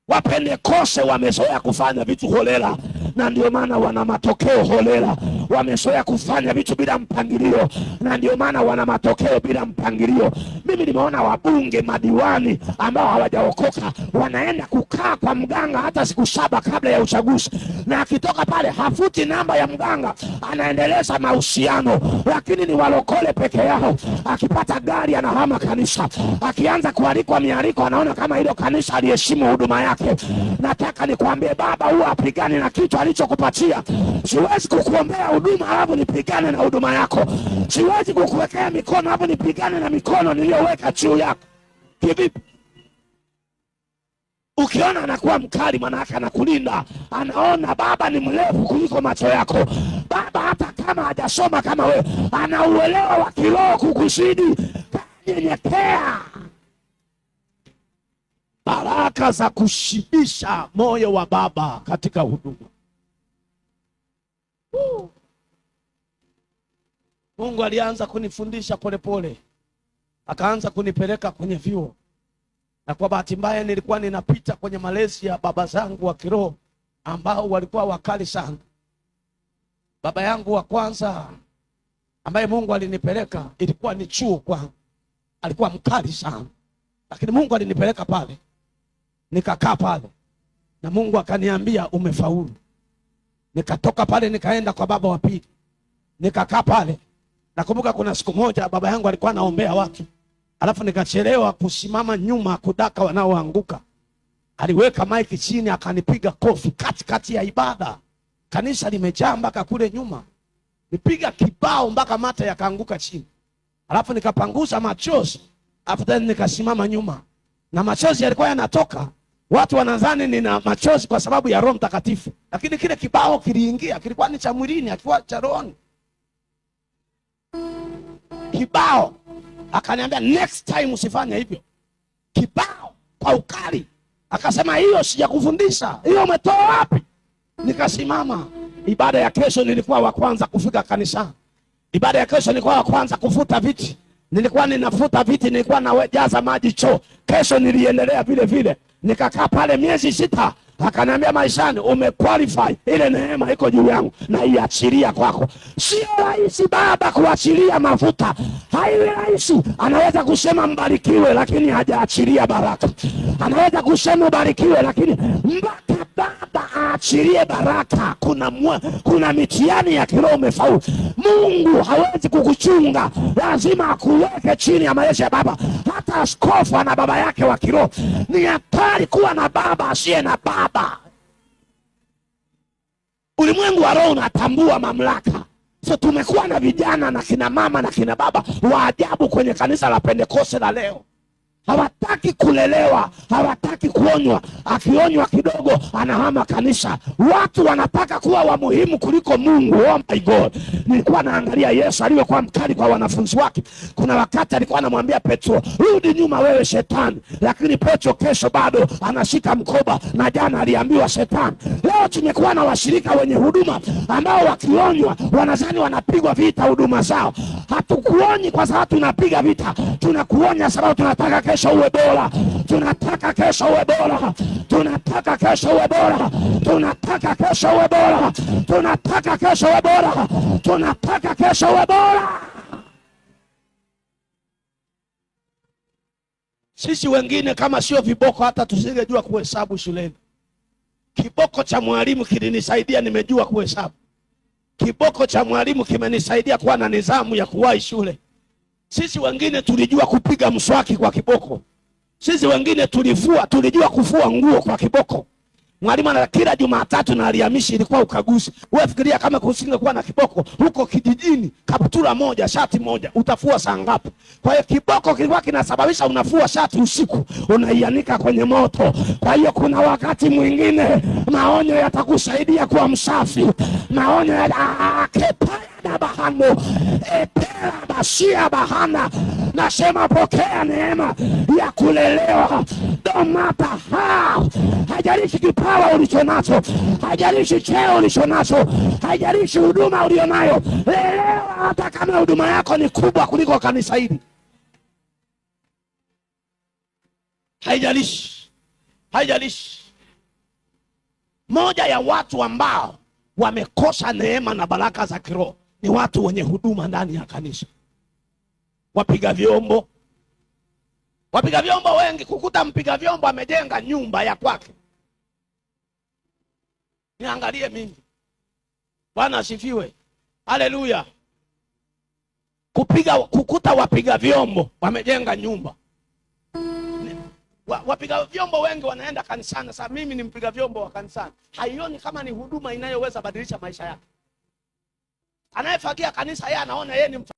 Wapentekoste wamezoea kufanya vitu holela, na ndio maana wana matokeo holela. Wamezoea kufanya vitu bila mpangilio, na ndio maana wana matokeo bila mpangilio. Mimi nimeona wabunge, madiwani ambao hawajaokoka wanaenda kukaa kwa mganga hata siku 7 kabla ya uchaguzi, na akitoka pale hafuti namba ya mganga, anaendeleza mahusiano. Lakini ni walokole peke yao. Akipata gari anahama kanisa, akianza kualikwa mialiko anaona kama hilo kanisa aliheshimu huduma yake. Nataka nikwambie baba, huwa apigane na kitu alichokupatia. Siwezi kukuombea huduma alafu nipigane na huduma yako. Siwezi kukuwekea mikono alafu nipigane na mikono niliyoweka juu yako. Kivipi? Ukiona anakuwa mkali, maana yake anakulinda. Anaona baba ni mrefu kuliko macho yako. Baba hata kama hajasoma kama wewe, ana uelewa wa kiroho kukuzidi. Nyenyekea. Baraka za kushibisha moyo wa baba katika huduma. Mungu alianza kunifundisha polepole, akaanza kunipeleka kwenye vyuo, na kwa bahati mbaya nilikuwa ninapita kwenye malezi ya baba zangu wa kiroho ambao walikuwa wakali sana. Baba yangu wa kwanza ambaye Mungu alinipeleka ilikuwa ni chuo kwangu, alikuwa mkali sana, lakini Mungu alinipeleka pale, nikakaa pale na Mungu akaniambia umefaulu. Nikatoka pale nikaenda kwa baba wa pili, nikakaa pale. Nakumbuka kuna siku moja baba yangu alikuwa anaombea watu, alafu nikachelewa kusimama nyuma kudaka wanaoanguka. Aliweka maiki chini akanipiga kofi katikati ya ibada. Kanisa limejaa mpaka kule nyuma. Nipiga kibao mpaka mata yakaanguka chini. Alafu nikapanguza machozi. After nikasimama nyuma, na machozi yalikuwa yanatoka. Watu wanadhani nina machozi kwa sababu ya Roho Mtakatifu, lakini kile kibao kiliingia, kilikuwa ni cha mwilini, akiwa cha rohoni. Kibao akaniambia next time usifanye hivyo. Kibao kwa ukali. Akasema hiyo sijakufundisha, hiyo umetoa wapi? Nikasimama. Ibada ya kesho nilikuwa wa kwanza kufika kanisa. Ibada ya kesho nilikuwa wa kwanza kufuta viti. Nilikuwa ninafuta viti, nilikuwa najaza maji choo. Kesho niliendelea vile vile. Nikakaa pale miezi 6. Akaniambia maishani umequalify, ile neema iko juu yangu na iachilia kwako. Sio rahisi baba kuachilia mafuta. Haiwi rahisi. Anaweza kusema mbarikiwe lakini hajaachilia baraka. Anaweza kusema mbarikiwe lakini mpaka baba aachilie baraka. Kuna mitihani ya kiroho umefaulu. Mungu hawezi kukuchunga, lazima akuweke chini ya maisha ya baba. Hata askofu ana baba yake wa kiroho. Ni hatari kuwa na baba asiye na baba. Ulimwengu wa roho unatambua mamlaka. So tumekuwa na vijana na kina mama na kina baba wa ajabu kwenye kanisa la Pentekoste la leo. Hawataki kulelewa, hawataki kuonywa. Akionywa kidogo anahama kanisa. Watu wanataka kuwa wa muhimu kuliko Mungu. Oh my God. Nilikuwa naangalia Yesu alivyokuwa mkali kwa wanafunzi wake. Kuna wakati alikuwa anamwambia Petro, rudi nyuma wewe shetani. Lakini Petro kesho bado anashika mkoba, na jana aliambiwa shetani. Leo tumekuwa na washirika wenye huduma ambao wakionywa wanadhani wanapigwa vita huduma zao. Hatukuonyi kwa sababu tunapiga vita. Tunakuonya sababu tunataka kesho uwe bora. Tunataka kesho uwe bora. Tunataka kesho uwe bora. Tunataka kesho uwe bora. Tunataka kesho uwe bora. Tunataka kesho uwe bora. Sisi wengine kama sio viboko hata tusingejua kuhesabu shuleni. Kiboko cha mwalimu kilinisaidia nimejua kuhesabu. Kiboko cha mwalimu kimenisaidia kuwa na nidhamu ya kuwahi shule. Sisi wengine tulijua kupiga mswaki kwa kiboko. Sisi wengine tulijua kufua nguo kwa kiboko. Mwalimu ana kila Jumatatu na Alhamisi ilikuwa ukaguzi. Wewe fikiria kama kusingekuwa na kiboko huko kijijini, kaptura moja, shati moja, utafua saa ngapi? Kwa hiyo kiboko kilikuwa kinasababisha unafua shati usiku, unaianika kwenye moto. Kwa hiyo kuna wakati mwingine maonyo yatakusaidia kuwa msafi. Maonyo na bahano epera bashia bahana. Nasema pokea neema ya kulelewa. Don't matter how. Hajalishi kipawa ulichonacho, hajalishi cheo ulichonacho, hajalishi huduma ulionayo. Lelewa hata kama huduma yako ni kubwa kuliko kanisa hili. Haijalishi. Haijalishi. Moja ya watu ambao wamekosa neema na baraka za kiroho ni watu wenye huduma ndani ya kanisa. Wapiga vyombo. Wapiga vyombo wengi, kukuta mpiga vyombo amejenga nyumba ya kwake. Niangalie mimi. Bwana asifiwe. Haleluya. Kukuta wapiga vyombo wamejenga nyumba. Wapiga vyombo wengi wanaenda kanisani. Sasa mimi ni mpiga vyombo wa kanisani, haioni kama ni huduma inayoweza badilisha maisha yake. Anayefagia kanisa yeye anaona yeye ni